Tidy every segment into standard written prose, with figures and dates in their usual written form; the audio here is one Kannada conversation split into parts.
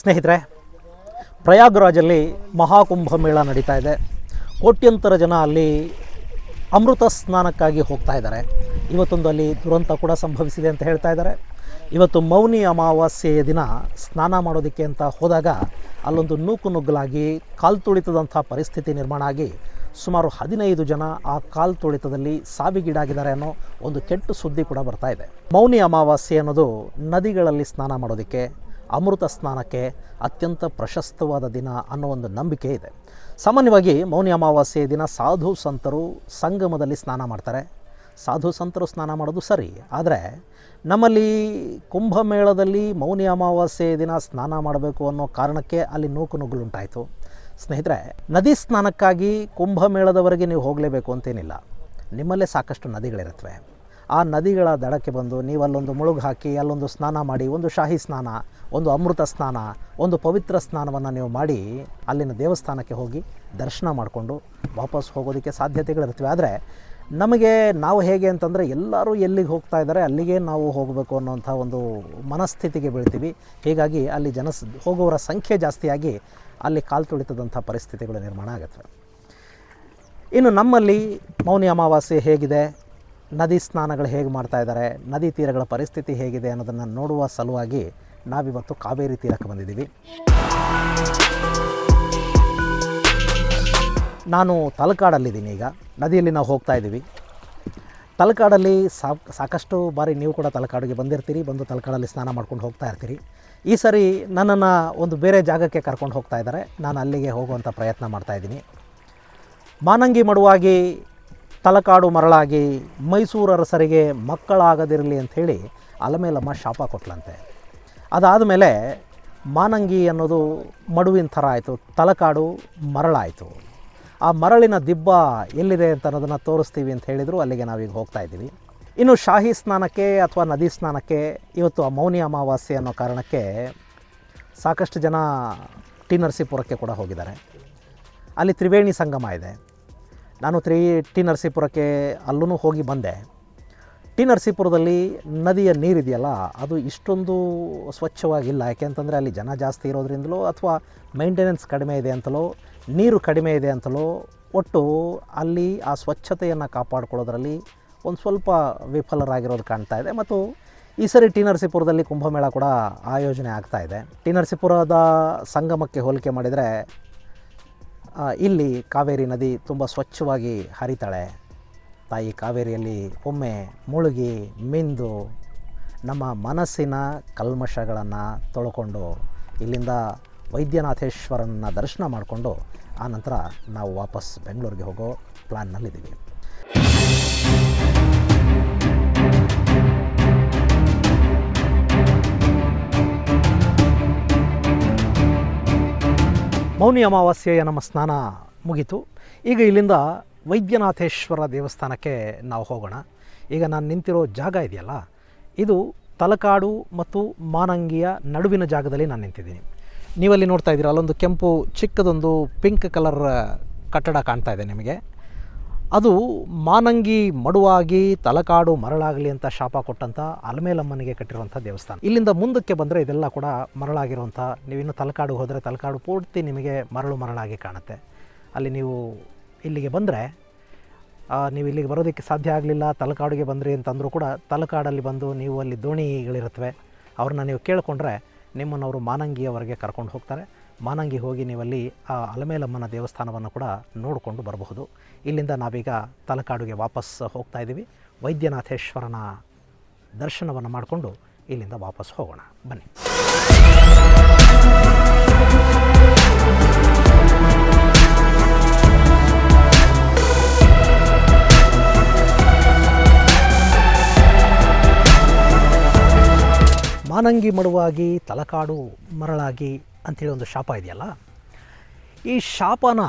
ಸ್ನೇಹಿತರೆ, ಪ್ರಯಾಗ್ರಾಜಲ್ಲಿ ಮಹಾಕುಂಭಮೇಳ ನಡೀತಾ ಇದೆ. ಕೋಟ್ಯಂತರ ಜನ ಅಲ್ಲಿ ಅಮೃತ ಸ್ನಾನಕ್ಕಾಗಿ ಹೋಗ್ತಾ ಇದ್ದಾರೆ. ಇವತ್ತೊಂದು ಅಲ್ಲಿ ದುರಂತ ಕೂಡ ಸಂಭವಿಸಿದೆ ಅಂತ ಹೇಳ್ತಾ ಇದ್ದಾರೆ. ಇವತ್ತು ಮೌನಿ ಅಮಾವಾಸ್ಯೆಯ ದಿನ ಸ್ನಾನ ಮಾಡೋದಕ್ಕೆ ಅಂತ ಹೋದಾಗ ಅಲ್ಲೊಂದು ನೂಕುನುಗ್ಗಲಾಗಿ ಕಾಲು ತುಳಿತದಂಥ ಪರಿಸ್ಥಿತಿ ನಿರ್ಮಾಣ ಆಗಿ ಸುಮಾರು 15 ಜನ ಆ ಕಾಲು ತುಳಿತದಲ್ಲಿ ಸಾವಿಗೀಡಾಗಿದ್ದಾರೆ ಅನ್ನೋ ಒಂದು ಕೆಟ್ಟ ಸುದ್ದಿ ಕೂಡ ಬರ್ತಾ ಇದೆ. ಮೌನಿ ಅಮಾವಾಸ್ಯೆ ಅನ್ನೋದು ನದಿಗಳಲ್ಲಿ ಸ್ನಾನ ಮಾಡೋದಕ್ಕೆ, ಅಮೃತ ಸ್ನಾನಕ್ಕೆ ಅತ್ಯಂತ ಪ್ರಶಸ್ತವಾದ ದಿನ ಅನ್ನೋ ಒಂದು ನಂಬಿಕೆ ಇದೆ. ಸಾಮಾನ್ಯವಾಗಿ ಮೌನಿ ಅಮಾವಾಸ್ಯೆಯ ದಿನ ಸಾಧು ಸಂತರು ಸಂಗಮದಲ್ಲಿ ಸ್ನಾನ ಮಾಡ್ತಾರೆ. ಸಾಧು ಸಂತರು ಸ್ನಾನ ಮಾಡೋದು ಸರಿ, ಆದರೆ ನಮ್ಮಲ್ಲಿ ಕುಂಭಮೇಳದಲ್ಲಿ ಮೌನಿ ಅಮಾವಾಸ್ಯೆಯ ದಿನ ಸ್ನಾನ ಮಾಡಬೇಕು ಅನ್ನೋ ಕಾರಣಕ್ಕೆ ಅಲ್ಲಿ ನೂಕುನುಗ್ಗಲುಂಟಾಯಿತು. ಸ್ನೇಹಿತರೆ, ನದಿ ಸ್ನಾನಕ್ಕಾಗಿ ಕುಂಭಮೇಳದವರೆಗೆ ನೀವು ಹೋಗಲೇಬೇಕು ಅಂತೇನಿಲ್ಲ. ನಿಮ್ಮಲ್ಲೇ ಸಾಕಷ್ಟು ನದಿಗಳಿರುತ್ತವೆ. ಆ ನದಿಗಳ ದಡಕ್ಕೆ ಬಂದು ನೀವು ಅಲ್ಲೊಂದು ಮುಳುಗು ಹಾಕಿ ಅಲ್ಲೊಂದು ಸ್ನಾನ ಮಾಡಿ, ಒಂದು ಶಾಹಿ ಸ್ನಾನ, ಒಂದು ಅಮೃತ ಸ್ನಾನ, ಒಂದು ಪವಿತ್ರ ಸ್ನಾನವನ್ನು ನೀವು ಮಾಡಿ ಅಲ್ಲಿನ ದೇವಸ್ಥಾನಕ್ಕೆ ಹೋಗಿ ದರ್ಶನ ಮಾಡಿಕೊಂಡು ವಾಪಸ್ ಹೋಗೋದಕ್ಕೆ ಸಾಧ್ಯತೆಗಳಿರ್ತವೆ. ಆದರೆ ನಾವು ಹೇಗೆ ಅಂತಂದರೆ ಎಲ್ಲರೂ ಎಲ್ಲಿಗೆ ಹೋಗ್ತಾ ಇದ್ದಾರೆ ಅಲ್ಲಿಗೆ ನಾವು ಹೋಗಬೇಕು ಅನ್ನೋಂಥ ಒಂದು ಮನಸ್ಥಿತಿಗೆ ಬೀಳ್ತೀವಿ. ಹೀಗಾಗಿ ಅಲ್ಲಿ ಹೋಗೋರ ಸಂಖ್ಯೆ ಜಾಸ್ತಿಯಾಗಿ ಅಲ್ಲಿ ಕಾಲು ತುಳಿತದಂಥ ಪರಿಸ್ಥಿತಿಗಳು ನಿರ್ಮಾಣ ಆಗುತ್ತವೆ. ಇನ್ನು ನಮ್ಮಲ್ಲಿ ಮೌನಿ ಅಮಾವಾಸ್ಯೆ ಹೇಗಿದೆ, ನದಿ ಸ್ನಾನಗಳು ಹೇಗೆ ಮಾಡ್ತಾ ಇದ್ದಾರೆ, ನದಿ ತೀರಗಳ ಪರಿಸ್ಥಿತಿ ಹೇಗಿದೆ ಅನ್ನೋದನ್ನು ನೋಡುವ ಸಲುವಾಗಿ ನಾವಿವತ್ತು ಕಾವೇರಿ ತೀರಕ್ಕೆ ಬಂದಿದ್ದೀವಿ. ನಾನು ತಲಕಾಡಲ್ಲಿದ್ದೀನಿ. ಈಗ ನದಿಯಲ್ಲಿ ನಾವು ಹೋಗ್ತಾ ಇದ್ದೀವಿ. ತಲಕಾಡಲ್ಲಿ ಸಾಕಷ್ಟು ಬಾರಿ ನೀವು ಕೂಡ ತಲಕಾಡಿಗೆ ಬಂದಿರ್ತೀರಿ, ಬಂದು ತಲಕಾಡಲ್ಲಿ ಸ್ನಾನ ಮಾಡ್ಕೊಂಡು ಹೋಗ್ತಾ ಇರ್ತೀರಿ. ಈ ಸರಿ ನನ್ನನ್ನು ಒಂದು ಬೇರೆ ಜಾಗಕ್ಕೆ ಕರ್ಕೊಂಡು ಹೋಗ್ತಾ ಇದ್ದಾರೆ. ನಾನು ಅಲ್ಲಿಗೆ ಹೋಗುವಂಥ ಪ್ರಯತ್ನ ಮಾಡ್ತಾಯಿದ್ದೀನಿ. ಮಾನಂಗಿ ಮಡುವಾಗಿ ತಲಕಾಡು ಮರಳಾಗಿ ಮೈಸೂರು ಅರಸರಿಗೆ ಮಕ್ಕಳಾಗದಿರಲಿ ಅಂಥೇಳಿ ಅಲಮೇಲಮ್ಮ ಶಾಪ ಕೊಟ್ಲಂತೆ. ಅದಾದಮೇಲೆ ಮಾನಂಗಿ ಅನ್ನೋದು ಮಡುವಿನ ಥರ ಆಯಿತು, ತಲಕಾಡು ಮರಳಾಯಿತು. ಆ ಮರಳಿನ ದಿಬ್ಬ ಎಲ್ಲಿದೆ ಅಂತ ಅನ್ನೋದನ್ನು ತೋರಿಸ್ತೀವಿ ಅಂತ ಹೇಳಿದರು. ಅಲ್ಲಿಗೆ ನಾವೀಗ ಹೋಗ್ತಾ ಇದ್ದೀವಿ. ಇನ್ನು ಶಾಹಿ ಸ್ನಾನಕ್ಕೆ ಅಥವಾ ನದಿ ಸ್ನಾನಕ್ಕೆ ಇವತ್ತು ಆ ಮೌನಿ ಅಮಾವಾಸ್ಯೆ ಅನ್ನೋ ಕಾರಣಕ್ಕೆ ಸಾಕಷ್ಟು ಜನ ಟಿ ನರಸೀಪುರಕ್ಕೆ ಕೂಡ ಹೋಗಿದ್ದಾರೆ. ಅಲ್ಲಿ ತ್ರಿವೇಣಿ ಸಂಗಮ ಇದೆ. ನಾನು ಟಿ ನರಸೀಪುರಕ್ಕೆ ಅಲ್ಲೂ ಹೋಗಿ ಬಂದೆ. ಟಿ ನರಸೀಪುರದಲ್ಲಿ ನದಿಯ ನೀರಿದೆಯಲ್ಲ, ಅದು ಇಷ್ಟೊಂದು ಸ್ವಚ್ಛವಾಗಿಲ್ಲ. ಯಾಕೆಂತಂದರೆ ಅಲ್ಲಿ ಜನ ಜಾಸ್ತಿ ಇರೋದ್ರಿಂದಲೋ ಅಥವಾ ಮೇಂಟೆನೆನ್ಸ್ ಕಡಿಮೆ ಇದೆ ಅಂತಲೋ, ನೀರು ಕಡಿಮೆ ಇದೆ ಅಂತಲೋ, ಒಟ್ಟು ಅಲ್ಲಿ ಆ ಸ್ವಚ್ಛತೆಯನ್ನು ಕಾಪಾಡಿಕೊಳ್ಳೋದ್ರಲ್ಲಿ ಒಂದು ಸ್ವಲ್ಪ ವಿಫಲರಾಗಿರೋದು ಕಾಣ್ತಾ ಇದೆ. ಮತ್ತು ಈ ಸರಿ ಟಿ ನರಸೀಪುರದಲ್ಲಿ ಕುಂಭಮೇಳ ಕೂಡ ಆಯೋಜನೆ ಆಗ್ತಾ ಇದೆ. ಟಿ ನರಸೀಪುರದ ಸಂಗಮಕ್ಕೆ ಹೋಲಿಕೆ ಮಾಡಿದರೆ ಇಲ್ಲಿ ಕಾವೇರಿ ನದಿ ತುಂಬ ಸ್ವಚ್ಛವಾಗಿ ಹರಿತಾಳೆ. ತಾಯಿ ಕಾವೇರಿಯಲ್ಲಿ ಒಮ್ಮೆ ಮುಳುಗಿ ಮಿಂದು ನಮ್ಮ ಮನಸ್ಸಿನ ಕಲ್ಮಶಗಳನ್ನು ತೊಳ್ಕೊಂಡು ಇಲ್ಲಿಂದ ವೈದ್ಯನಾಥೇಶ್ವರನ ದರ್ಶನ ಮಾಡಿಕೊಂಡು ಆನಂತರ ನಾವು ವಾಪಸ್ ಬೆಂಗಳೂರಿಗೆ ಹೋಗೋ ಪ್ಲ್ಯಾನ್ನಲ್ಲಿದ್ದೀವಿ. ಮೌನಿ ಅಮಾವಾಸ್ಯೆಯ ನಮ್ಮ ಸ್ನಾನ ಮುಗೀತು. ಈಗ ಇಲ್ಲಿಂದ ವೈದ್ಯನಾಥೇಶ್ವರ ದೇವಸ್ಥಾನಕ್ಕೆ ನಾವು ಹೋಗೋಣ. ಈಗ ನಾನು ನಿಂತಿರೋ ಜಾಗ ಇದೆಯಲ್ಲ, ಇದು ತಲಕಾಡು ಮತ್ತು ಮಾನಂಗಿಯ ನಡುವಿನ ಜಾಗದಲ್ಲಿ ನಾನು ನಿಂತಿದ್ದೀನಿ. ನೀವಲ್ಲಿ ನೋಡ್ತಾ ಇದ್ದೀರ, ಅಲ್ಲೊಂದು ಕೆಂಪು ಚಿಕ್ಕದೊಂದು ಪಿಂಕ್ ಕಲರ್ ಕಟ್ಟಡ ಕಾಣ್ತಾ ಇದೆ ನಿಮಗೆ. ಅದು ಮಾನಂಗಿ ಮಡುವಾಗಿ ತಲಕಾಡು ಮರಳಾಗಲಿ ಅಂತ ಶಾಪ ಕೊಟ್ಟಂಥ ಅಲಮೇಲಮ್ಮನಿಗೆ ಕಟ್ಟಿರುವಂಥ ದೇವಸ್ಥಾನ. ಇಲ್ಲಿಂದ ಮುಂದಕ್ಕೆ ಬಂದರೆ ಇದೆಲ್ಲ ಕೂಡ ಮರಳಾಗಿರುವಂಥ, ನೀವಿನ್ನು ತಲಕಾಡು ಹೋದರೆ ತಲಕಾಡು ಪೂರ್ತಿ ನಿಮಗೆ ಮರಳಾಗಿ ಕಾಣುತ್ತೆ. ಅಲ್ಲಿ ನೀವು ಇಲ್ಲಿಗೆ ಬಂದರೆ, ನೀವು ಇಲ್ಲಿಗೆ ಬರೋದಕ್ಕೆ ಸಾಧ್ಯ ಆಗಲಿಲ್ಲ, ತಲಕಾಡಿಗೆ ಬಂದ್ರಿ ಅಂತಂದರೂ ಕೂಡ ತಲಕಾಡಲ್ಲಿ ಬಂದು ನೀವು ಅಲ್ಲಿ ದೋಣಿಗಳಿರುತ್ತವೆ, ಅವ್ರನ್ನ ನೀವು ಕೇಳಿಕೊಂಡ್ರೆ ನಿಮ್ಮನ್ನು ಅವರು ಮಾನಂಗಿಯವರೆಗೆ ಕರ್ಕೊಂಡು ಹೋಗ್ತಾರೆ. ಮಾನಂಗಿ ಹೋಗಿ ನೀವಲ್ಲಿ ಆ ಅಲಮೇಲಮ್ಮನ ದೇವಸ್ಥಾನವನ್ನು ಕೂಡ ನೋಡಿಕೊಂಡು ಬರಬಹುದು. ಇಲ್ಲಿಂದ ನಾವೀಗ ತಲಕಾಡಿಗೆ ವಾಪಸ್ ಹೋಗ್ತಾ ಇದ್ದೀವಿ. ವೈದ್ಯನಾಥೇಶ್ವರನ ದರ್ಶನವನ್ನು ಮಾಡಿಕೊಂಡು ಇಲ್ಲಿಂದ ವಾಪಸ್ ಹೋಗೋಣ, ಬನ್ನಿ. ಮಾನಂಗಿ ಮಡುವಾಗಿ ತಲಕಾಡು ಮರಳಾಗಿ ಅಂಥೇಳಿ ಒಂದು ಶಾಪ ಇದೆಯಲ್ಲ, ಈ ಶಾಪನ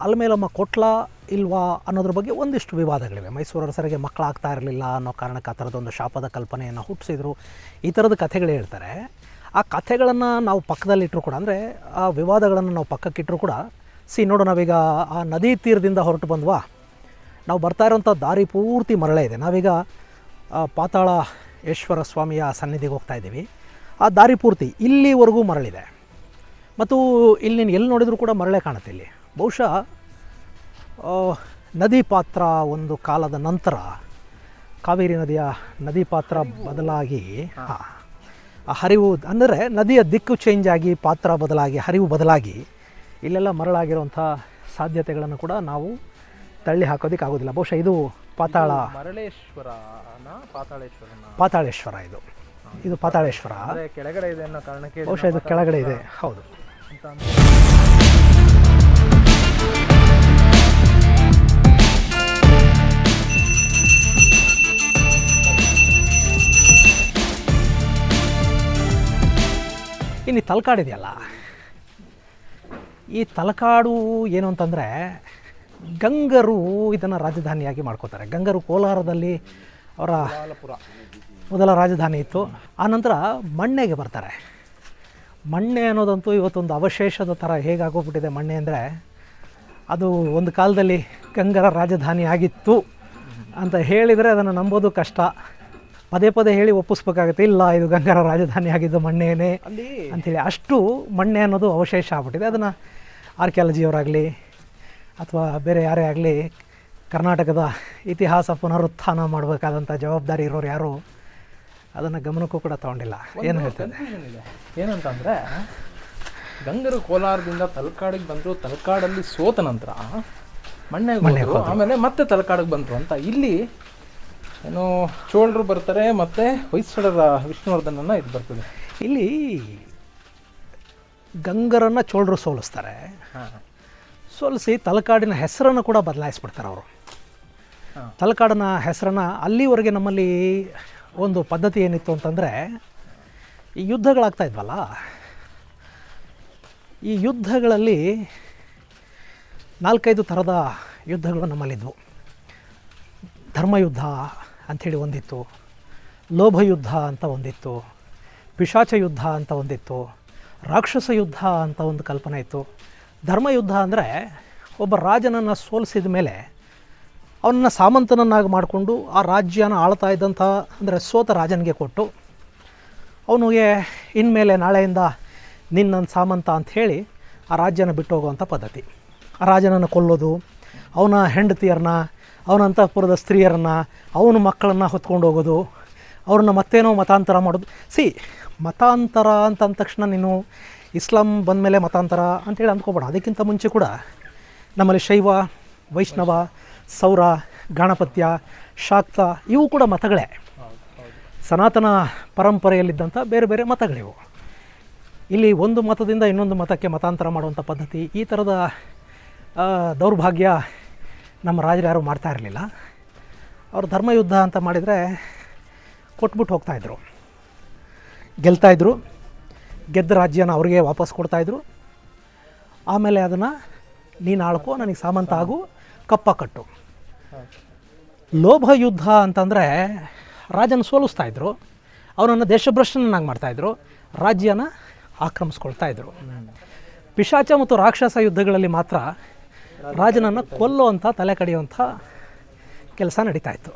ಅಲಮೇಲಮ್ಮ ಕೊಟ್ಲ ಇಲ್ವಾ ಅನ್ನೋದ್ರ ಬಗ್ಗೆ ಒಂದಿಷ್ಟು ವಿವಾದಗಳಿವೆ. ಮೈಸೂರು ಅರಸರಿಗೆ ಮಕ್ಕಳಾಗ್ತಾ ಇರಲಿಲ್ಲ ಅನ್ನೋ ಕಾರಣಕ್ಕೆ ಆ ಥರದೊಂದು ಶಾಪದ ಕಲ್ಪನೆಯನ್ನು ಹುಟ್ಟಿಸಿದ್ರು. ಈ ಥರದ ಕಥೆಗಳು ಹೇಳ್ತಾರೆ. ಆ ಕಥೆಗಳನ್ನು ನಾವು ಪಕ್ಕದಲ್ಲಿಟ್ಟರು ಕೂಡ, ಅಂದರೆ ಆ ವಿವಾದಗಳನ್ನು ನಾವು ಪಕ್ಕಕ್ಕಿಟ್ಟರು ಕೂಡ, ನೋಡು ನಾವೀಗ ಆ ನದಿ ತೀರದಿಂದ ಹೊರಟು ಬಂದ್ವಾ, ನಾವು ಬರ್ತಾ ಇರೋಂಥ ದಾರಿ ಪೂರ್ತಿ ಮರಳೇ ಇದೆ. ನಾವೀಗ ಪಾತಾಳೇಶ್ವರ ಸ್ವಾಮಿಯ ಸನ್ನಿಧಿಗೆ ಹೋಗ್ತಾ ಇದ್ದೀವಿ. ಆ ದಾರಿ ಪೂರ್ತಿ ಇಲ್ಲಿವರೆಗೂ ಮರಳಿದೆ. ಮತ್ತು ಇಲ್ಲಿ ನೀನು ಎಲ್ಲಿ ನೋಡಿದರೂ ಕೂಡ ಮರಳೆ ಕಾಣುತ್ತೆ. ಇಲ್ಲಿ ಬಹುಶಃ ನದಿ ಪಾತ್ರ ಒಂದು ಕಾಲದ ನಂತರ ಕಾವೇರಿ ನದಿಯ ನದಿ ಪಾತ್ರ ಬದಲಾಗಿ ಆ ಹರಿವು ಅಂದರೆ ನದಿಯ ದಿಕ್ಕು ಚೇಂಜ್ ಆಗಿ ಪಾತ್ರ ಬದಲಾಗಿ ಹರಿವು ಬದಲಾಗಿ ಇಲ್ಲೆಲ್ಲ ಮರಳಾಗಿರುವಂಥ ಸಾಧ್ಯತೆಗಳನ್ನು ಕೂಡ ನಾವು ತಳ್ಳಿ ಹಾಕೋದಕ್ಕಾಗೋದಿಲ್ಲ. ಬಹುಶಃ ಇದು ಪಾತಾಳೇಶ್ವರ ಇದು ಪಾತಾಳೇಶ್ವರ ಕೆಳಗಡೆ ಇದೆ ಅನ್ನೋ ಕಾರಣಕ್ಕೆ ಬಹುಶಃ ಇದು ಕೆಳಗಡೆ ಇದೆ. ಹೌದು. ಇನ್ನು ತಲಕಾಡಿದೆಯಲ್ಲ, ಈ ತಲಕಾಡು ಏನು ಅಂತಂದರೆ ಗಂಗರು ಇದನ್ನು ರಾಜಧಾನಿಯಾಗಿ ಮಾಡ್ಕೋತಾರೆ. ಗಂಗರು ಕೋಲಾರದಲ್ಲಿ ಅವರ ಮೊದಲ ರಾಜಧಾನಿ ಇತ್ತು. ಆನಂತರ ಮಣ್ಣೆಗೆ ಬರ್ತಾರೆ. ಮಣ್ಣೆ ಅನ್ನೋದಂತೂ ಇವತ್ತೊಂದು ಅವಶೇಷದ ಥರ ಹೇಗಾಗೋಗ್ಬಿಟ್ಟಿದೆ. ಮಣ್ಣೆ ಅಂದರೆ ಅದು ಒಂದು ಕಾಲದಲ್ಲಿ ಗಂಗರ ರಾಜಧಾನಿ ಆಗಿತ್ತು ಅಂತ ಹೇಳಿದರೆ ಅದನ್ನು ನಂಬೋದು ಕಷ್ಟ. ಪದೇ ಪದೇ ಹೇಳಿ ಒಪ್ಪಿಸ್ಬೇಕಾಗುತ್ತೆ, ಇಲ್ಲ ಇದು ಗಂಗರ ರಾಜಧಾನಿ ಆಗಿದ್ದು ಮಣ್ಣೇನೆ ಅಂಥೇಳಿ. ಅಷ್ಟು ಮಣ್ಣೆ ಅನ್ನೋದು ಅವಶೇಷ ಆಗ್ಬಿಟ್ಟಿದೆ. ಅದನ್ನು ಆರ್ಕಿಯಾಲಜಿಯವರಾಗಲಿ ಅಥವಾ ಬೇರೆ ಯಾರೇ ಆಗಲಿ ಕರ್ನಾಟಕದ ಇತಿಹಾಸ ಪುನರುತ್ಥಾನ ಮಾಡಬೇಕಾದಂಥ ಜವಾಬ್ದಾರಿ ಇರೋರು ಯಾರು ಅದನ್ನು ಗಮನಕ್ಕೂ ಕೂಡ ತಗೊಂಡಿಲ್ಲ. ಏನು ಹೇಳ್ತದೆ ಏನಂತಂದರೆ, ಗಂಗರು ಕೋಲಾರದಿಂದ ತಲಕಾಡಿಗೆ ಬಂದರು, ತಲಕಾಡಲ್ಲಿ ಸೋತ ನಂತರ ಮಣ್ಣೆಗೆ ಆಮೇಲೆ ಮತ್ತೆ ತಲಕಾಡಿಗೆ ಬಂದರು ಅಂತ. ಇಲ್ಲಿ ಏನೋ ಚೋಳರು ಬರ್ತಾರೆ, ಮತ್ತು ಹೊಯ್ಸಳರ ವಿಷ್ಣುವರ್ಧನನ ಇದು ಬರ್ತದೆ. ಇಲ್ಲಿ ಗಂಗರನ್ನು ಚೋಳರು ಸೋಲಿಸ್ತಾರೆ. ಸೋಲಿಸಿ ತಲಕಾಡಿನ ಹೆಸರನ್ನು ಕೂಡ ಬದಲಾಯಿಸ್ಬಿಡ್ತಾರೆ ಅವರು. ತಲಕಾಡಿನ ಹೆಸರನ್ನು ಅಲ್ಲಿವರೆಗೆ ನಮ್ಮಲ್ಲಿ ಒಂದು ಪದ್ಧತಿ ಏನಿತ್ತು ಅಂತಂದರೆ, ಈ ಯುದ್ಧಗಳಾಗ್ತಾ ಇದ್ವಲ್ಲ, ಈ ಯುದ್ಧಗಳಲ್ಲಿ 4-5 ಥರದ ಯುದ್ಧಗಳು ನಮ್ಮಲ್ಲಿದ್ವು. ಧರ್ಮಯುದ್ಧ ಅಂಥೇಳಿ ಒಂದಿತ್ತು, ಲೋಭಯುದ್ಧ ಅಂತ ಒಂದಿತ್ತು, ಪಿಶಾಚ ಯುದ್ಧ ಅಂತ ಒಂದಿತ್ತು, ರಾಕ್ಷಸ ಯುದ್ಧ ಅಂತ ಒಂದು ಕಲ್ಪನೆ ಇತ್ತು. ಧರ್ಮಯುದ್ಧ ಅಂದರೆ ಒಬ್ಬ ರಾಜನನ್ನು ಸೋಲಿಸಿದ ಮೇಲೆ ಅವನನ್ನು ಸಾಮಂತನನ್ನಾಗಿ ಮಾಡಿಕೊಂಡು ಆ ರಾಜ್ಯನ ಆಳ್ತಾ ಇದ್ದಂಥ ಅಂದರೆ ಸೋತ ರಾಜನಿಗೆ ಕೊಟ್ಟು ಅವನಿಗೆ ಇನ್ಮೇಲೆ ನಾಳೆಯಿಂದ ನಿನ್ನ ಸಾಮಂತ ಅಂಥೇಳಿ ಆ ರಾಜ್ಯನ ಬಿಟ್ಟು ಹೋಗುವಂಥ ಪದ್ಧತಿ. ಆ ರಾಜನನ್ನು ಕೊಲ್ಲೋದು, ಅವನ ಹೆಂಡತಿಯರನ್ನ, ಅವನ ಅಂತಃಪುರದ ಸ್ತ್ರೀಯರನ್ನು, ಅವನ ಮಕ್ಕಳನ್ನು ಹೊತ್ಕೊಂಡು ಹೋಗೋದು, ಅವ್ರನ್ನ ಮತ್ತೇನೋ ಮತಾಂತರ ಮಾಡೋದು. ಮತಾಂತರ ಅಂತಂದ ತಕ್ಷಣ ನೀನು ಇಸ್ಲಾಂ ಬಂದಮೇಲೆ ಮತಾಂತರ ಅಂಥೇಳಿ ಅಂದ್ಕೋಬೇಡ. ಅದಕ್ಕಿಂತ ಮುಂಚೆ ಕೂಡ ನಮ್ಮಲ್ಲಿ ಶೈವ, ವೈಷ್ಣವ, ಸೌರ, ಗಾಣಪತ್ಯ, ಶಾಕ್ತ ಇವು ಕೂಡ ಮತಗಳೇ. ಸನಾತನ ಪರಂಪರೆಯಲ್ಲಿದ್ದಂಥ ಬೇರೆ ಬೇರೆ ಮತಗಳಿವು. ಇಲ್ಲಿ ಒಂದು ಮತದಿಂದ ಇನ್ನೊಂದು ಮತಕ್ಕೆ ಮತಾಂತರ ಮಾಡುವಂಥ ಪದ್ಧತಿ, ಈ ಥರದ ದೌರ್ಭಾಗ್ಯ ನಮ್ಮ ರಾಜರು ಯಾರೂ ಮಾಡ್ತಾ ಇರಲಿಲ್ಲ. ಅವರು ಧರ್ಮಯುದ್ಧ ಅಂತ ಮಾಡಿದರೆ ಕೊಟ್ಬಿಟ್ಟು ಹೋಗ್ತಾಯಿದ್ರು, ಗೆಲ್ತಾಯಿದ್ರು, ಗೆದ್ದ ರಾಜ್ಯನ ಅವ್ರಿಗೆ ವಾಪಸ್ ಕೊಡ್ತಾಯಿದ್ರು. ಆಮೇಲೆ ಅದನ್ನು ನೀನು ಆಳ್ಕೋ, ನನಗೆ ಸಾಮಂತ ಆಗು, ಕಪ್ಪ ಕಟ್ಟು. ಲೋಭ ಯುದ್ಧ ಅಂತಂದರೆ ರಾಜನ ಸೋಲಿಸ್ತಾಯಿದ್ರು, ಅವನನ್ನು ದೇಶಭ್ರಷ್ಟನನ್ನಾಗಿ ಮಾಡ್ತಾಯಿದ್ರು, ರಾಜ್ಯನ ಆಕ್ರಮಿಸ್ಕೊಳ್ತಾಯಿದ್ರು. ಪಿಶಾಚ ಮತ್ತು ರಾಕ್ಷಸ ಯುದ್ಧಗಳಲ್ಲಿ ಮಾತ್ರ ರಾಜನನ್ನು ಕೊಲ್ಲುವಂಥ, ತಲೆ ಕಡಿಯುವಂಥ ಕೆಲಸ ನಡೀತಾಯಿತ್ತು.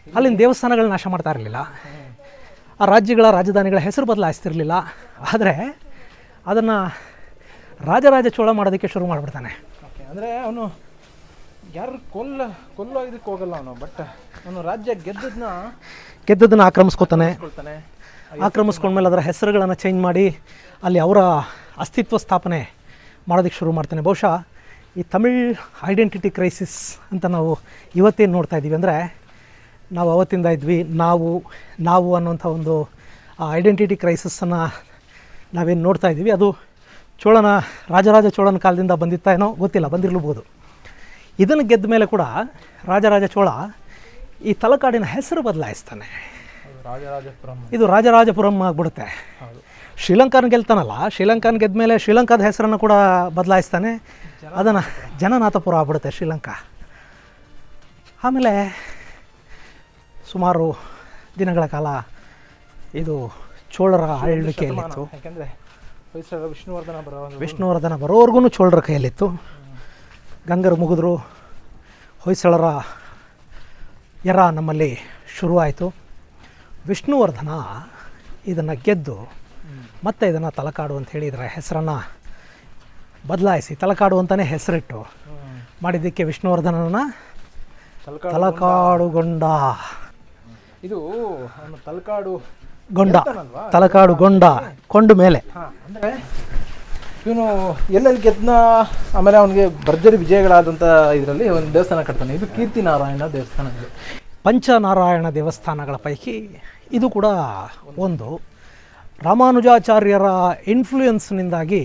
ಅಲ್ಲಿನ ದೇವಸ್ಥಾನಗಳನ್ನ ನಾಶ ಮಾಡ್ತಾ ಇರಲಿಲ್ಲ, ಆ ರಾಜ್ಯಗಳ ರಾಜಧಾನಿಗಳ ಹೆಸರು ಬದಲಾಯಿಸ್ತಿರಲಿಲ್ಲ. ಆದರೆ ಅದನ್ನು ರಾಜರಾಜ ಚೋಳ ಮಾಡೋದಕ್ಕೆ ಶುರು ಮಾಡಿಬಿಡ್ತಾನೆ. ಅಂದರೆ ಅವನು ಯಾರು ಕೊಲ್ಲೋ ಇದಕ್ಕೆ ಹೋಗಲ್ಲ ಅವನು, ಬಟ್ ಅವನು ರಾಜ್ಯ ಗೆದ್ದದನ್ನ ಆಕ್ರಮಿಸ್ಕೊತಾನೆ. ಆಕ್ರಮಿಸ್ಕೊಂಡ್ಮೇಲೆ ಅದರ ಹೆಸರುಗಳನ್ನು ಚೇಂಜ್ ಮಾಡಿ ಅಲ್ಲಿ ಅವರ ಅಸ್ತಿತ್ವ ಸ್ಥಾಪನೆ ಮಾಡೋದಕ್ಕೆ ಶುರು ಮಾಡ್ತಾನೆ. ಬಹುಶಃ ಈ ತಮಿಳ್ ಐಡೆಂಟಿಟಿ ಕ್ರೈಸಿಸ್ ಅಂತ ನಾವು ಇವತ್ತೇನು ನೋಡ್ತಾ ಇದ್ದೀವಿ ಅಂದರೆ, ನಾವು ಅವತ್ತಿಂದ ಇದ್ವಿ, ನಾವು ಅನ್ನೋಂಥ ಒಂದು ಐಡೆಂಟಿಟಿ ಕ್ರೈಸಿಸನ್ನು ನಾವೇನು ನೋಡ್ತಾ ಇದ್ದೀವಿ, ಅದು ರಾಜರಾಜ ಚೋಳನ ಕಾಲದಿಂದ ಬಂದಿತ್ತಾ ಏನೋ ಗೊತ್ತಿಲ್ಲ, ಬಂದಿರಲೂಬೋದು. ಇದನ್ನು ಗೆದ್ದ ಮೇಲೆ ಕೂಡ ರಾಜರಾಜ ಚೋಳ ಈ ತಲಕಾಡಿನ ಹೆಸರು ಬದಲಾಯಿಸ್ತಾನೆ. ಇದು ರಾಜರಾಜಪುರಂ ಆಗಿಬಿಡುತ್ತೆ. ಶ್ರೀಲಂಕಾನ ಗೆಲ್ತಾನಲ್ಲ, ಶ್ರೀಲಂಕಾನ ಗೆದ್ದ ಮೇಲೆ ಶ್ರೀಲಂಕಾದ ಹೆಸರನ್ನು ಕೂಡ ಬದಲಾಯಿಸ್ತಾನೆ. ಅದನ್ನು ಜನನಾಥಪುರ ಆಗ್ಬಿಡುತ್ತೆ ಶ್ರೀಲಂಕಾ. ಆಮೇಲೆ ಸುಮಾರು ದಿನಗಳ ಕಾಲ ಇದು ಚೋಳರ ಆಳ್ವಿಕೆಯಲ್ಲಿತ್ತು. ಯಾಕೆಂದರೆ ವಿಷ್ಣುವರ್ಧನ ಬರೋವರೆಗೂ ಚೋಳರ ಕೈಯಲ್ಲಿತ್ತು. ಗಂಗರು ಮುಗಿದ್ರು, ಹೊಯ್ಸಳರ ಎರ ನಮ್ಮಲ್ಲಿ ಶುರುವಾಯಿತು. ವಿಷ್ಣುವರ್ಧನ ಇದನ್ನು ಗೆದ್ದು ಮತ್ತೆ ಇದನ್ನು ತಲಕಾಡು ಅಂತ ಹೇಳಿದರೆ ಹೆಸರನ್ನು ಬದಲಾಯಿಸಿ ತಲಕಾಡು ಅಂತಲೇ ಹೆಸರಿಟ್ಟು ಮಾಡಿದ್ದಕ್ಕೆ ವಿಷ್ಣುವರ್ಧನನ ತಲಕಾಡುಗೊಂಡ. ಇದು ತಲಕಾಡು ತಲಕಾಡುಗೊಂಡ ಕೊಂಡ ಮೇಲೆ ಅಂದರೆ ಇವನು ಎಲ್ಲೆಲ್ಲಿ ಗೆದ್ನ, ಆಮೇಲೆ ಅವನಿಗೆ ಭರ್ಜರಿ ವಿಜಯಗಳಾದಂಥ ಇದರಲ್ಲಿ ಒಂದು ದೇವಸ್ಥಾನ ಕಟ್ತಾನೆ. ಇದು ಕೀರ್ತಿನಾರಾಯಣ ದೇವಸ್ಥಾನ. ಇದು ಪಂಚನಾರಾಯಣ ದೇವಸ್ಥಾನಗಳ ಪೈಕಿ ಇದು ಕೂಡ ಒಂದು. ರಾಮಾನುಜಾಚಾರ್ಯರ ಇನ್ಫ್ಲೂಯೆನ್ಸ್ನಿಂದಾಗಿ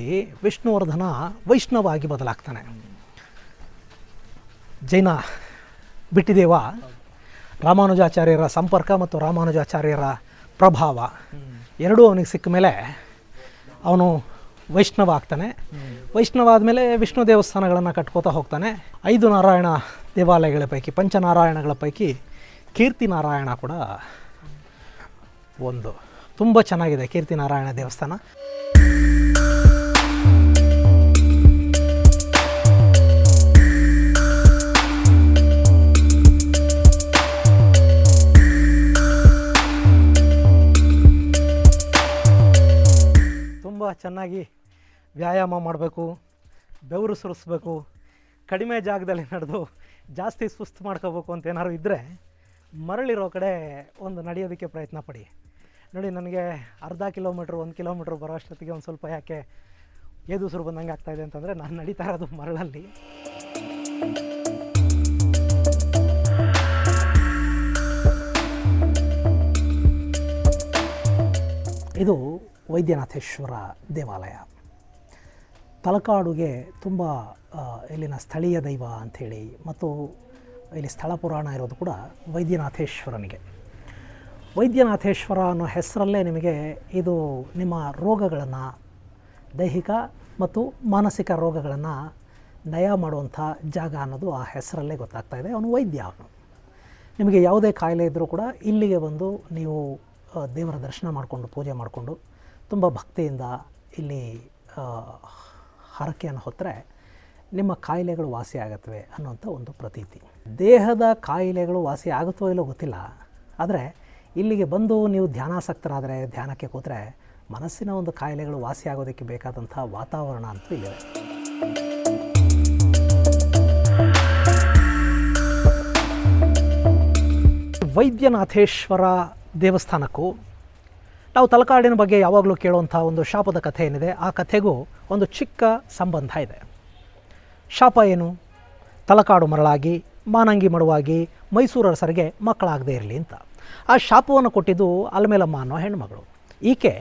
ವಿಷ್ಣುವರ್ಧನ ವೈಷ್ಣವ ಆಗಿ ಬದಲಾಗ್ತಾನೆ. ಜೈನ ಬಿಟ್ಟಿದೇವ ರಾಮಾನುಜಾಚಾರ್ಯರ ಸಂಪರ್ಕ ಮತ್ತು ರಾಮಾನುಜಾಚಾರ್ಯರ ಪ್ರಭಾವ ಎರಡೂ ಅವನಿಗೆ ಸಿಕ್ಕ ಮೇಲೆ ಅವನು ವೈಷ್ಣವ ಆಗ್ತಾನೆ. ವೈಷ್ಣವ ಆದಮೇಲೆ ವಿಷ್ಣು ದೇವಸ್ಥಾನಗಳನ್ನು ಕಟ್ಕೋತಾ ಹೋಗ್ತಾನೆ. 5 ನಾರಾಯಣ ದೇವಾಲಯಗಳ ಪೈಕಿ, ಪಂಚನಾರಾಯಣಗಳ ಪೈಕಿ ಕೀರ್ತಿನಾರಾಯಣ ಕೂಡ ಒಂದು. ತುಂಬ ಚೆನ್ನಾಗಿದೆ ಕೀರ್ತಿನಾರಾಯಣ ದೇವಸ್ಥಾನ. ತುಂಬ ಚೆನ್ನಾಗಿ ವ್ಯಾಯಾಮ ಮಾಡಬೇಕು, ಬೆವರು ಸುರಿಸ್ಬೇಕು, ಕಡಿಮೆ ಜಾಗದಲ್ಲಿ ನಡೆದು ಜಾಸ್ತಿ ಸುಸ್ತು ಮಾಡ್ಕೋಬೇಕು ಅಂತ ಏನಾದ್ರು ಇದ್ದರೆ ಮರಳಿರೋ ಕಡೆ ಒಂದು ನಡೆಯೋದಕ್ಕೆ ಪ್ರಯತ್ನ ಪಡಿ. ನೋಡಿ, ನನಗೆ ಅರ್ಧ ಕಿಲೋಮೀಟ್ರ್ 1 ಕಿಲೋಮೀಟ್ರ್ ಬರೋ ಅಷ್ಟೊತ್ತಿಗೆ ಒಂದು ಸ್ವಲ್ಪ ಯಾಕೆ ಏದುಸಿರು ಬಂದಂಗೆ ಆಗ್ತಾಯಿದೆ ಅಂತಂದರೆ ನಾನು ನಡೀತಾ ಇರೋದು ಮರಳಲ್ಲಿ. ಇದು ವೈದ್ಯನಾಥೇಶ್ವರ ದೇವಾಲಯ. ತಲಕಾಡುಗೆ ತುಂಬ ಇಲ್ಲಿನ ಸ್ಥಳೀಯ ದೈವ ಅಂಥೇಳಿ ಮತ್ತು ಇಲ್ಲಿ ಸ್ಥಳ ಪುರಾಣ ಇರೋದು ಕೂಡ ವೈದ್ಯನಾಥೇಶ್ವರನಿಗೆ. ವೈದ್ಯನಾಥೇಶ್ವರ ಅನ್ನೋ ಹೆಸರಲ್ಲೇ ನಿಮಗೆ ಇದು ನಿಮ್ಮ ರೋಗಗಳನ್ನು, ದೈಹಿಕ ಮತ್ತು ಮಾನಸಿಕ ರೋಗಗಳನ್ನು ನಯ ಮಾಡುವಂಥ ಜಾಗ ಅನ್ನೋದು ಆ ಹೆಸರಲ್ಲೇ ಗೊತ್ತಾಗ್ತಾ ಇದೆ. ಅವನು ವೈದ್ಯ. ಅವನು ನಿಮಗೆ ಯಾವುದೇ ಕಾಯಿಲೆ ಇದ್ದರೂ ಕೂಡ ಇಲ್ಲಿಗೆ ಬಂದು ನೀವು ದೇವರ ದರ್ಶನ ಮಾಡಿಕೊಂಡು ಪೂಜೆ ಮಾಡಿಕೊಂಡು ತುಂಬ ಭಕ್ತಿಯಿಂದ ಇಲ್ಲಿ ಹರಕೆಯನ್ನು ಹೊತ್ತರೆ ನಿಮ್ಮ ಕಾಯಿಲೆಗಳು ವಾಸಿ ಆಗುತ್ತವೆ ಅನ್ನೋಂಥ ಒಂದು ಪ್ರತೀತಿ. ದೇಹದ ಕಾಯಿಲೆಗಳು ವಾಸಿ ಆಗುತ್ತೋ ಇಲ್ಲೋ ಗೊತ್ತಿಲ್ಲ, ಆದರೆ ಇಲ್ಲಿಗೆ ಬಂದು ನೀವು ಧ್ಯಾನಾಸಕ್ತರಾದರೆ, ಧ್ಯಾನಕ್ಕೆ ಕೂತ್ರೆ ಮನಸ್ಸಿನ ಒಂದು ಕಾಯಿಲೆಗಳು ವಾಸಿ ಆಗೋದಕ್ಕೆ ಬೇಕಾದಂಥ ವಾತಾವರಣ ಅಂತೂ ಇಲ್ಲಿದೆ. ವೈದ್ಯನಾಥೇಶ್ವರ ದೇವಸ್ಥಾನಕ್ಕೂ ನಾವು ತಲಕಾಡಿನ ಬಗ್ಗೆ ಯಾವಾಗಲೂ ಕೇಳುವಂಥ ಒಂದು ಶಾಪದ ಕಥೆ ಏನಿದೆ, ಆ ಕಥೆಗೂ ಒಂದು ಚಿಕ್ಕ ಸಂಬಂಧ ಇದೆ. ಶಾಪ ಏನು? ತಲಕಾಡು ಮರಳಾಗಿ, ಮಾನಂಗಿ ಮಡುವಾಗಿ ಮೈಸೂರು ಅರಸರಿಗೆ ಮಕ್ಕಳಾಗದೇ ಇರಲಿ ಅಂತ. ಆ ಶಾಪವನ್ನು ಕೊಟ್ಟಿದ್ದು ಅಲಮೇಲಮ್ಮ ಅನ್ನೋ ಹೆಣ್ಣುಮಗಳು. ಈಕೆ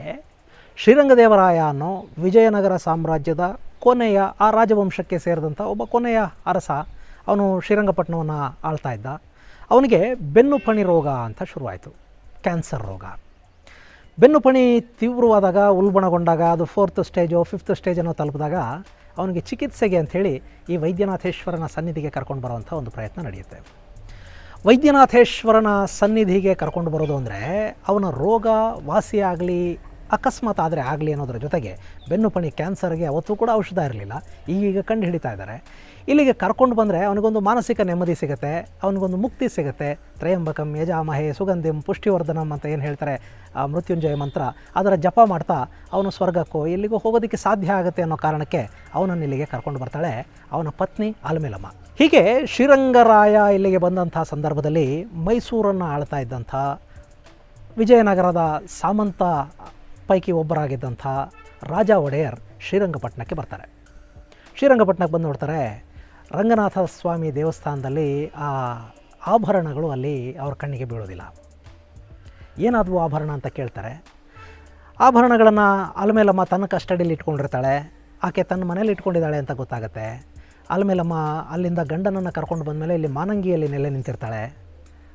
ಶ್ರೀರಂಗದೇವರಾಯ ಅನ್ನೋ ವಿಜಯನಗರ ಸಾಮ್ರಾಜ್ಯದ ಕೊನೆಯ ಆ ರಾಜವಂಶಕ್ಕೆ ಸೇರಿದಂಥ ಒಬ್ಬ ಕೊನೆಯ ಅರಸ. ಅವನು ಶ್ರೀರಂಗಪಟ್ಟಣವನ್ನು ಆಳ್ತಾ ಇದ್ದ. ಅವನಿಗೆ ಬೆನ್ನುಪಣಿ ರೋಗ ಅಂತ ಶುರುವಾಯಿತು, ಕ್ಯಾನ್ಸರ್ ರೋಗ. ಬೆನ್ನುಪಣಿ ತೀವ್ರವಾದಾಗ, ಉಲ್ಬಣಗೊಂಡಾಗ, ಅದು 4th ಸ್ಟೇಜು 5th ಸ್ಟೇಜನ್ನು ತಲುಪಿದಾಗ ಅವನಿಗೆ ಚಿಕಿತ್ಸೆಗೆ ಅಂಥೇಳಿ ಈ ವೈದ್ಯನಾಥೇಶ್ವರನ ಸನ್ನಿಧಿಗೆ ಕರ್ಕೊಂಡು ಬರುವಂಥ ಒಂದು ಪ್ರಯತ್ನ ನಡೆಯುತ್ತೆ. ವೈದ್ಯನಾಥೇಶ್ವರನ ಸನ್ನಿಧಿಗೆ ಕರ್ಕೊಂಡು ಬರೋದು ಅಂದರೆ ಅವನ ರೋಗ ವಾಸಿಯಾಗಲಿ, ಅಕಸ್ಮಾತ್ ಆದರೆ ಆಗಲಿ ಅನ್ನೋದ್ರ ಜೊತೆಗೆ ಬೆನ್ನುಪಣಿ ಕ್ಯಾನ್ಸರ್ಗೆ ಅವತ್ತು ಕೂಡ ಔಷಧ ಇರಲಿಲ್ಲ, ಈಗೀಗ ಕಂಡು ಹಿಡಿತಾ ಇದ್ದಾರೆ. ಇಲ್ಲಿಗೆ ಕರ್ಕೊಂಡು ಬಂದರೆ ಅವನಿಗೊಂದು ಮಾನಸಿಕ ನೆಮ್ಮದಿ ಸಿಗುತ್ತೆ, ಅವನಿಗೊಂದು ಮುಕ್ತಿ ಸಿಗುತ್ತೆ. ತ್ರಯಂಬಕಂ ಯಜಾಮಹೇ ಸುಗಂಧಿಂ ಪುಷ್ಟಿವರ್ಧನಂ ಅಂತ ಏನು ಹೇಳ್ತಾರೆ ಮೃತ್ಯುಂಜಯ ಮಂತ್ರ, ಅದರ ಜಪ ಮಾಡ್ತಾ ಅವನು ಸ್ವರ್ಗಕ್ಕೋ ಎಲ್ಲಿಗೋ ಹೋಗೋದಕ್ಕೆ ಸಾಧ್ಯ ಆಗುತ್ತೆ ಅನ್ನೋ ಕಾರಣಕ್ಕೆ ಅವನನ್ನು ಇಲ್ಲಿಗೆ ಕರ್ಕೊಂಡು ಬರ್ತಾಳೆ ಅವನ ಪತ್ನಿ ಅಲಮೇಲಮ್ಮ. ಹೀಗೆ ಶ್ರೀರಂಗರಾಯ ಇಲ್ಲಿಗೆ ಬಂದಂಥ ಸಂದರ್ಭದಲ್ಲಿ ಮೈಸೂರನ್ನು ಆಳ್ತಾ ಇದ್ದಂಥ ವಿಜಯನಗರದ ಸಾಮಂತ ಪೈಕಿ ಒಬ್ಬರಾಗಿದ್ದಂಥ ರಾಜ ಒಡೆಯರ್ ಶ್ರೀರಂಗಪಟ್ಟಣಕ್ಕೆ ಬರ್ತಾರೆ. ಶ್ರೀರಂಗಪಟ್ಟಣಕ್ಕೆ ಬಂದು ನೋಡ್ತಾರೆ, ರಂಗನಾಥ ಸ್ವಾಮಿ ದೇವಸ್ಥಾನದಲ್ಲಿ ಆ ಆಭರಣಗಳು ಅಲ್ಲಿ ಅವ್ರ ಕಣ್ಣಿಗೆ ಬೀಳೋದಿಲ್ಲ. ಏನಾದವು ಆಭರಣ ಅಂತ ಕೇಳ್ತಾರೆ. ಆಭರಣಗಳನ್ನು ಅಲಮೇಲಮ್ಮ ತನ್ನ ಕಸ್ಟಡಿಯಲ್ಲಿ ಇಟ್ಕೊಂಡಿರ್ತಾಳೆ. ಆಕೆ ತನ್ನ ಮನೇಲಿ ಇಟ್ಕೊಂಡಿದ್ದಾಳೆ ಅಂತ ಗೊತ್ತಾಗುತ್ತೆ. ಅಲಮೇಲಮ್ಮ ಅಲ್ಲಿಂದ ಗಂಡನನ್ನು ಕರ್ಕೊಂಡು ಬಂದಮೇಲೆ ಇಲ್ಲಿ ಮಾನಂಗಿಯಲ್ಲಿ ನೆಲೆ ನಿಂತಿರ್ತಾಳೆ.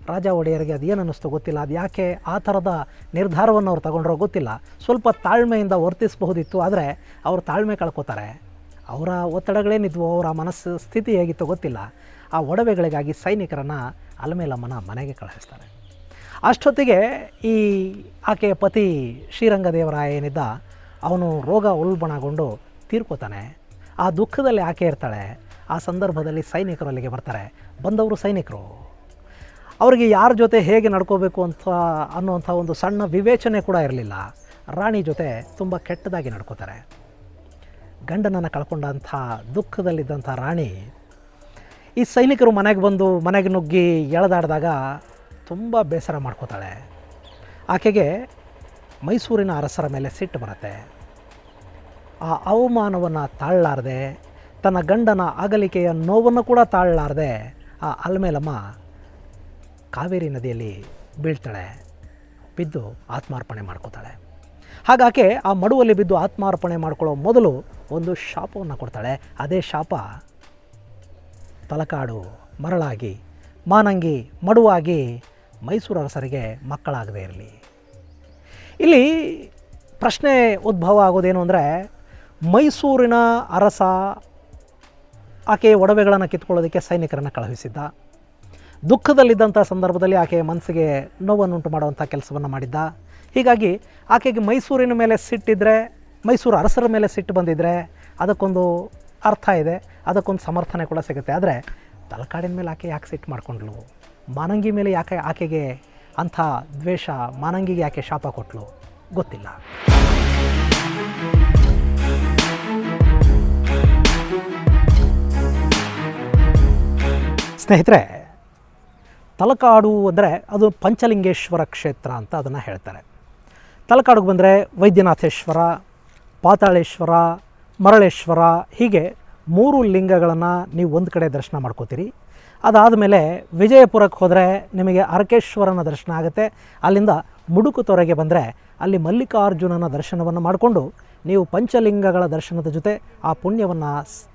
ರಾಜ ಒಡೆಯರಿಗೆ ಅದು ಏನು ಅನ್ನಿಸ್ತು ಗೊತ್ತಿಲ್ಲ, ಅದು ಯಾಕೆ ಆ ಥರದ ನಿರ್ಧಾರವನ್ನು ಅವ್ರು ತಗೊಂಡ್ರೋ ಗೊತ್ತಿಲ್ಲ. ಸ್ವಲ್ಪ ತಾಳ್ಮೆಯಿಂದ ವರ್ತಿಸಬಹುದಿತ್ತು, ಆದರೆ ಅವರು ತಾಳ್ಮೆ ಕಳ್ಕೊತಾರೆ. ಅವರ ಒತ್ತಡಗಳೇನಿದ್ವು, ಅವರ ಮನಸ್ಸು ಸ್ಥಿತಿ ಹೇಗಿತ್ತು ಗೊತ್ತಿಲ್ಲ. ಆ ಒಡವೆಗಳಿಗಾಗಿ ಸೈನಿಕರನ್ನು ಅಲಮೇಲಮ್ಮನ ಮನೆಗೆ ಕಳಿಸ್ತಾರೆ. ಅಷ್ಟೊತ್ತಿಗೆ ಈ ಆಕೆಯ ಪತಿ ಶ್ರೀರಂಗದೇವರಾಯ ಏನಿದ್ದ ಅವನು ರೋಗ ಉಲ್ಬಣಗೊಂಡು ತೀರ್ಕೋತಾನೆ. ಆ ದುಃಖದಲ್ಲಿ ಆಕೆ ಇರ್ತಾಳೆ. ಆ ಸಂದರ್ಭದಲ್ಲಿ ಸೈನಿಕರು ಅಲ್ಲಿಗೆ ಬರ್ತಾರೆ. ಬಂದವರು ಸೈನಿಕರು, ಅವರಿಗೆ ಯಾರ ಜೊತೆ ಹೇಗೆ ನಡ್ಕೋಬೇಕು ಅಂತ ಅನ್ನುವಂಥ ಒಂದು ಸಣ್ಣ ವಿವೇಚನೆ ಕೂಡ ಇರಲಿಲ್ಲ. ರಾಣಿ ಜೊತೆ ತುಂಬ ಕೆಟ್ಟದಾಗಿ ನಡ್ಕೋತಾರೆ. ಗಂಡನನ್ನು ಕಳ್ಕೊಂಡಂಥ ದುಃಖದಲ್ಲಿದ್ದಂಥ ರಾಣಿ ಈ ಸೈನಿಕರು ಮನೆಗೆ ನುಗ್ಗಿ ಎಳೆದಾಡಿದಾಗ ತುಂಬ ಬೇಸರ ಮಾಡ್ಕೋತಾಳೆ. ಆಕೆಗೆ ಮೈಸೂರಿನ ಅರಸರ ಮೇಲೆ ಸಿಟ್ಟು ಬರುತ್ತೆ. ಆ ಅವಮಾನವನ್ನು ತಾಳಲಾರದೆ, ತನ್ನ ಗಂಡನ ಅಗಲಿಕೆಯ ನೋವನ್ನು ಕೂಡ ತಾಳಲಾರದೆ ಆ ಅಲ್ಮೇಲಮ್ಮ ಕಾವೇರಿ ನದಿಯಲ್ಲಿ ಬೀಳ್ತಾಳೆ, ಬಿದ್ದು ಆತ್ಮಾರ್ಪಣೆ ಮಾಡ್ಕೋತಾಳೆ. ಹಾಗಾಕೆ ಆ ಮಡುವಲ್ಲಿ ಬಿದ್ದು ಆತ್ಮಾರ್ಪಣೆ ಮಾಡ್ಕೊಳ್ಳೋ ಮೊದಲು ಒಂದು ಶಾಪವನ್ನು ಕೊಡ್ತಾಳೆ. ಅದೇ ಶಾಪ ತಲಕಾಡು ಮರಳಾಗಿ, ಮಾನಂಗಿ ಮಡುವಾಗಿ ಮೈಸೂರು ಅರಸರಿಗೆ ಮಕ್ಕಳಾಗದೇ ಇರಲಿ. ಇಲ್ಲಿ ಪ್ರಶ್ನೆ ಉದ್ಭವ ಆಗೋದೇನು ಅಂದರೆ, ಮೈಸೂರಿನ ಅರಸ ಆಕೆಯ ಒಡವೆಗಳನ್ನು ಕಿತ್ಕೊಳ್ಳೋದಕ್ಕೆ ಸೈನಿಕರನ್ನು ಕಳುಹಿಸಿದ್ದ. ದುಃಖದಲ್ಲಿದ್ದಂಥ ಸಂದರ್ಭದಲ್ಲಿ ಆಕೆಯ ಮನಸ್ಸಿಗೆ ನೋವನ್ನುಂಟು ಮಾಡುವಂಥ ಕೆಲಸವನ್ನು ಮಾಡಿದ್ದ. ಹೀಗಾಗಿ ಆಕೆಗೆ ಮೈಸೂರಿನ ಮೇಲೆ ಸಿಟ್ಟಿದ್ದರೆ, ಮೈಸೂರು ಅರಸರ ಮೇಲೆ ಸಿಟ್ಟು ಬಂದಿದ್ದರೆ ಅದಕ್ಕೊಂದು ಅರ್ಥ ಇದೆ, ಅದಕ್ಕೊಂದು ಸಮರ್ಥನೆ ಕೂಡ ಸಿಗುತ್ತೆ. ಆದರೆ ತಲಕಾಡಿನ ಮೇಲೆ ಆಕೆ ಯಾಕೆ ಸಿಟ್ಟು ಮಾಡಿಕೊಂಡ್ಳು? ಮಾನಂಗಿ ಮೇಲೆ ಯಾಕೆ ಆಕೆಗೆ ಅಂಥ ದ್ವೇಷ? ಮಾನಂಗಿಗೆ ಯಾಕೆ ಶಾಪ ಕೊಟ್ಟಳು? ಗೊತ್ತಿಲ್ಲ. ಸ್ನೇಹಿತರೆ, ತಲಕಾಡು ಅಂದರೆ ಅದು ಪಂಚಲಿಂಗೇಶ್ವರ ಕ್ಷೇತ್ರ ಅಂತ ಅದನ್ನು ಹೇಳ್ತಾರೆ. ತಲಕಾಡಿಗೆ ಬಂದರೆ ವೈದ್ಯನಾಥೇಶ್ವರ, ಪಾತಾಳೇಶ್ವರ, ಮರಳೇಶ್ವರ, ಹೀಗೆ 3 ಲಿಂಗಗಳನ್ನು ನೀವು ಒಂದು ಕಡೆ ದರ್ಶನ ಮಾಡ್ಕೋತೀರಿ. ಅದಾದಮೇಲೆ ವಿಜಯಪುರಕ್ಕೆ ಹೋದರೆ ನಿಮಗೆ ಅರಕೇಶ್ವರನ ದರ್ಶನ ಆಗುತ್ತೆ. ಅಲ್ಲಿಂದ ಮುಡುಕುತೊರೆಗೆ ಬಂದರೆ ಅಲ್ಲಿ ಮಲ್ಲಿಕಾರ್ಜುನನ ದರ್ಶನವನ್ನು ಮಾಡಿಕೊಂಡು ನೀವು ಪಂಚಲಿಂಗಗಳ ದರ್ಶನದ ಜೊತೆ ಆ ಪುಣ್ಯವನ್ನು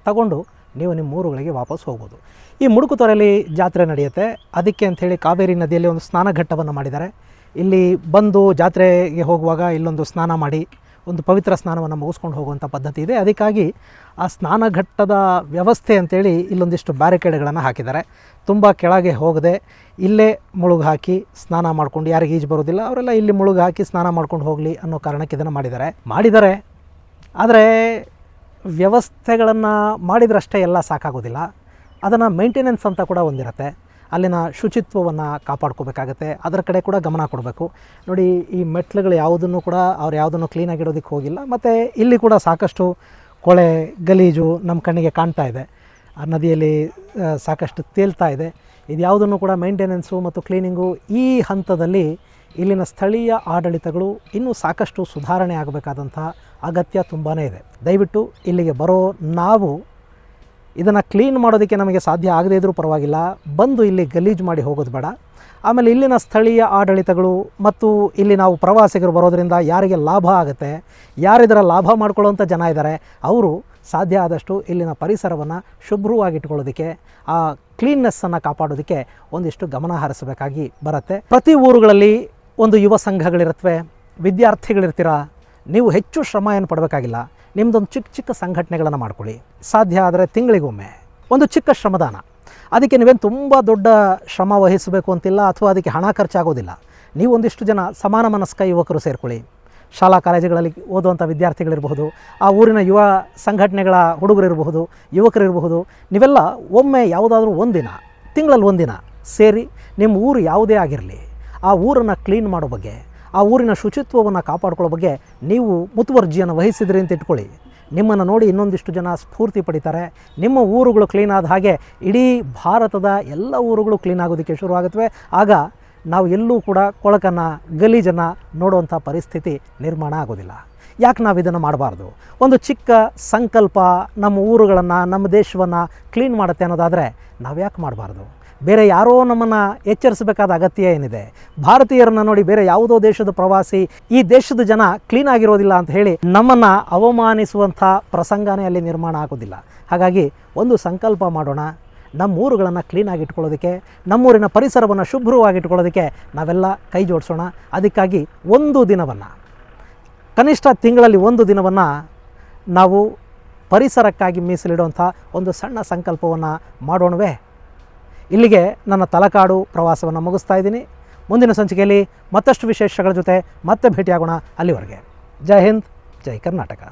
ತಗೊಂಡು ನೀವು ನಿಮ್ಮ ಊರುಗಳಿಗೆ ವಾಪಸ್ ಹೋಗ್ಬೋದು. ಈ ಮುಡುಕುತೊರೆಯಲ್ಲಿ ಜಾತ್ರೆ ನಡೆಯುತ್ತೆ. ಅದಕ್ಕೆ ಅಂಥೇಳಿ ಕಾವೇರಿ ನದಿಯಲ್ಲಿ ಒಂದು ಸ್ನಾನಘಟ್ಟವನ್ನು ಮಾಡಿದ್ದಾರೆ. ಇಲ್ಲಿ ಬಂದು ಜಾತ್ರೆಗೆ ಹೋಗುವಾಗ ಇಲ್ಲೊಂದು ಸ್ನಾನ ಮಾಡಿ ಒಂದು ಪವಿತ್ರ ಸ್ನಾನವನ್ನು ಮುಗಿಸ್ಕೊಂಡು ಹೋಗುವಂಥ ಪದ್ಧತಿ ಇದೆ. ಅದಕ್ಕಾಗಿ ಆ ಸ್ನಾನಘಟ್ಟದ ವ್ಯವಸ್ಥೆ ಅಂತೇಳಿ ಇಲ್ಲೊಂದಿಷ್ಟು ಬ್ಯಾರಿಕೇಡ್ಗಳನ್ನು ಹಾಕಿದ್ದಾರೆ. ತುಂಬ ಕೆಳಗೆ ಹೋಗದೆ ಇಲ್ಲೇ ಮುಳುಗು ಹಾಕಿ ಸ್ನಾನ ಮಾಡ್ಕೊಂಡು, ಯಾರಿಗೆ ಈಜು ಬರೋದಿಲ್ಲ ಅವರೆಲ್ಲ ಇಲ್ಲಿ ಮುಳುಗು ಹಾಕಿ ಸ್ನಾನ ಮಾಡ್ಕೊಂಡು ಹೋಗಲಿ ಅನ್ನೋ ಕಾರಣಕ್ಕೆ ಇದನ್ನು ಮಾಡಿದ್ದಾರೆ. ಆದರೆ ವ್ಯವಸ್ಥೆಗಳನ್ನು ಮಾಡಿದ್ರಷ್ಟೇ ಎಲ್ಲ ಸಾಕಾಗೋದಿಲ್ಲ. ಅದನ್ನು ಮೇಂಟೆನೆನ್ಸ್ ಅಂತ ಕೂಡ ಒಂದಿರುತ್ತೆ. ಅಲ್ಲಿನ ಶುಚಿತ್ವವನ್ನು ಕಾಪಾಡ್ಕೋಬೇಕಾಗತ್ತೆ. ಅದರ ಕಡೆ ಕೂಡ ಗಮನ ಕೊಡಬೇಕು. ನೋಡಿ, ಈ ಮೆಟ್ಲುಗಳು ಯಾವುದನ್ನು ಕೂಡ ಅವ್ರು ಯಾವುದನ್ನು ಕ್ಲೀನಾಗಿಡೋದಕ್ಕೆ ಹೋಗಿಲ್ಲ. ಮತ್ತು ಇಲ್ಲಿ ಕೂಡ ಸಾಕಷ್ಟು ಕೊಳೆ ಗಲೀಜು ನಮ್ಮ ಕಣ್ಣಿಗೆ ಕಾಣ್ತಾ ಇದೆ. ಆ ನದಿಯಲ್ಲಿ ಸಾಕಷ್ಟು ತೇಲ್ತಾ ಇದೆ. ಇದು ಯಾವುದನ್ನು ಕೂಡ ಮೇಂಟೆನೆನ್ಸು ಮತ್ತು ಕ್ಲೀನಿಂಗು ಈ ಹಂತದಲ್ಲಿ ಇಲ್ಲಿನ ಸ್ಥಳೀಯ ಆಡಳಿತಗಳು ಇನ್ನೂ ಸಾಕಷ್ಟು ಸುಧಾರಣೆ ಆಗಬೇಕಾದಂಥ ಅಗತ್ಯ ತುಂಬಾ ಇದೆ. ದಯವಿಟ್ಟು ಇಲ್ಲಿಗೆ ಬರೋ ನಾವು ಇದನ್ನು ಕ್ಲೀನ್ ಮಾಡೋದಕ್ಕೆ ನಮಗೆ ಸಾಧ್ಯ ಆಗದೇ ಇದ್ದರೂ ಪರವಾಗಿಲ್ಲ, ಬಂದು ಇಲ್ಲಿ ಗಲೀಜು ಮಾಡಿ ಹೋಗೋದು ಬೇಡ. ಆಮೇಲೆ ಇಲ್ಲಿನ ಸ್ಥಳೀಯ ಆಡಳಿತಗಳು ಮತ್ತು ಇಲ್ಲಿ ನಾವು ಪ್ರವಾಸಿಗರು ಬರೋದರಿಂದ ಯಾರಿಗೆ ಲಾಭ ಆಗುತ್ತೆ, ಯಾರಿದರ ಲಾಭ ಮಾಡ್ಕೊಳ್ಳೋಂಥ ಜನ ಇದ್ದಾರೆ, ಅವರು ಸಾಧ್ಯ ಆದಷ್ಟು ಇಲ್ಲಿನ ಪರಿಸರವನ್ನು ಶುಭ್ರವಾಗಿಟ್ಕೊಳ್ಳೋದಕ್ಕೆ, ಆ ಕ್ಲೀನ್ನೆಸ್ಸನ್ನು ಕಾಪಾಡೋದಕ್ಕೆ ಒಂದಿಷ್ಟು ಗಮನ ಹರಿಸಬೇಕಾಗಿ ಬರುತ್ತೆ. ಪ್ರತಿ ಊರುಗಳಲ್ಲಿ ಒಂದು ಯುವ ಸಂಘಗಳಿರುತ್ತವೆ, ವಿದ್ಯಾರ್ಥಿಗಳಿರ್ತೀರ. ನೀವು ಹೆಚ್ಚು ಶ್ರಮ ಏನು ಪಡಬೇಕಾಗಿಲ್ಲ. ನಿಮ್ಮದೊಂದು ಚಿಕ್ಕ ಸಂಘಟನೆಗಳನ್ನು ಮಾಡ್ಕೊಳ್ಳಿ. ಸಾಧ್ಯ ಆದರೆ ತಿಂಗಳಿಗೊಮ್ಮೆ ಒಂದು ಚಿಕ್ಕ ಶ್ರಮದಾನ. ಅದಕ್ಕೆ ನೀವೇನು ತುಂಬ ದೊಡ್ಡ ಶ್ರಮ ವಹಿಸಬೇಕು ಅಂತಿಲ್ಲ, ಅಥವಾ ಅದಕ್ಕೆ ಹಣ ಖರ್ಚಾಗೋದಿಲ್ಲ. ನೀವು ಒಂದಿಷ್ಟು ಜನ ಸಮಾನ ಮನಸ್ಕ ಯುವಕರು ಸೇರಿಕೊಳ್ಳಿ. ಶಾಲಾ ಕಾಲೇಜುಗಳಲ್ಲಿ ಓದುವಂಥ ವಿದ್ಯಾರ್ಥಿಗಳಿರಬಹುದು, ಆ ಊರಿನ ಯುವ ಸಂಘಟನೆಗಳ ಹುಡುಗರಿರಬಹುದು, ಯುವಕರಿರಬಹುದು. ನೀವೆಲ್ಲ ಒಮ್ಮೆ ಯಾವುದಾದ್ರೂ ಒಂದಿನ, ತಿಂಗಳಲ್ಲಿ ಒಂದಿನ ಸೇರಿ ನಿಮ್ಮ ಊರು ಯಾವುದೇ ಆಗಿರಲಿ ಆ ಊರನ್ನು ಕ್ಲೀನ್ ಮಾಡೋ ಬಗ್ಗೆ, ಆ ಊರಿನ ಶುಚಿತ್ವವನ್ನು ಕಾಪಾಡ್ಕೊಳ್ಳೋ ಬಗ್ಗೆ ನೀವು ಮುತುವರ್ಜಿಯನ್ನು ವಹಿಸಿದ್ರಿ ಅಂತ ಇಟ್ಕೊಳ್ಳಿ. ನಿಮ್ಮನ್ನು ನೋಡಿ ಇನ್ನೊಂದಿಷ್ಟು ಜನ ಸ್ಫೂರ್ತಿ ಪಡಿತಾರೆ. ನಿಮ್ಮ ಊರುಗಳು ಕ್ಲೀನ್ ಆದ ಹಾಗೆ ಇಡೀ ಭಾರತದ ಎಲ್ಲ ಊರುಗಳು ಕ್ಲೀನ್ ಆಗೋದಕ್ಕೆ ಶುರುವಾಗುತ್ತವೆ. ಆಗ ನಾವು ಎಲ್ಲೂ ಕೂಡ ಕೊಳಕನ್ನು, ಗಲೀಜನ್ನು ನೋಡುವಂಥ ಪರಿಸ್ಥಿತಿ ನಿರ್ಮಾಣ ಆಗೋದಿಲ್ಲ. ಯಾಕೆ ನಾವು ಇದನ್ನು ಮಾಡಬಾರ್ದು? ಒಂದು ಚಿಕ್ಕ ಸಂಕಲ್ಪ ನಮ್ಮ ಊರುಗಳನ್ನು, ನಮ್ಮ ದೇಶವನ್ನು ಕ್ಲೀನ್ ಮಾಡುತ್ತೆ ಅನ್ನೋದಾದರೆ ನಾವು ಯಾಕೆ ಮಾಡಬಾರ್ದು? ಬೇರೆ ಯಾರೋ ನಮ್ಮನ್ನು ಎಚ್ಚರಿಸಬೇಕಾದ ಅಗತ್ಯ ಏನಿದೆ? ಭಾರತೀಯರನ್ನು ನೋಡಿ ಬೇರೆ ಯಾವುದೋ ದೇಶದ ಪ್ರವಾಸಿ ಈ ದೇಶದ ಜನ ಕ್ಲೀನ್ ಆಗಿರೋದಿಲ್ಲ ಅಂತ ಹೇಳಿ ನಮ್ಮನ್ನು ಅವಮಾನಿಸುವಂಥ ಪ್ರಸಂಗನೇ ಅಲ್ಲಿ ನಿರ್ಮಾಣ ಆಗೋದಿಲ್ಲ. ಹಾಗಾಗಿ ಒಂದು ಸಂಕಲ್ಪ ಮಾಡೋಣ. ನಮ್ಮ ಊರುಗಳನ್ನು ಕ್ಲೀನಾಗಿ ಇಟ್ಕೊಳ್ಳೋದಕ್ಕೆ, ನಮ್ಮೂರಿನ ಪರಿಸರವನ್ನು ಶುಭ್ರವಾಗಿಟ್ಕೊಳ್ಳೋದಕ್ಕೆ ನಾವೆಲ್ಲ ಕೈ ಜೋಡಿಸೋಣ. ಅದಕ್ಕಾಗಿ ಒಂದು ದಿನವನ್ನು, ಕನಿಷ್ಠ ತಿಂಗಳಲ್ಲಿ ಒಂದು ದಿನವನ್ನು ನಾವು ಪರಿಸರಕ್ಕಾಗಿ ಮೀಸಲಿಡುವಂಥ ಒಂದು ಸಣ್ಣ ಸಂಕಲ್ಪವನ್ನು ಮಾಡೋಣವೇ? ಇಲ್ಲಿಗೆ ನನ್ನ ತಲಕಾಡು ಪ್ರವಾಸವನ್ನು ಮುಗಿಸ್ತಾ ಇದ್ದೀನಿ. ಮುಂದಿನ ಸಂಚಿಕೆಯಲ್ಲಿ ಮತ್ತಷ್ಟು ವಿಶೇಷಗಳ ಜೊತೆ ಮತ್ತೆ ಭೇಟಿಯಾಗೋಣ. ಅಲ್ಲಿವರೆಗೆ ಜೈ ಹಿಂದ್, ಜೈ ಕರ್ನಾಟಕ.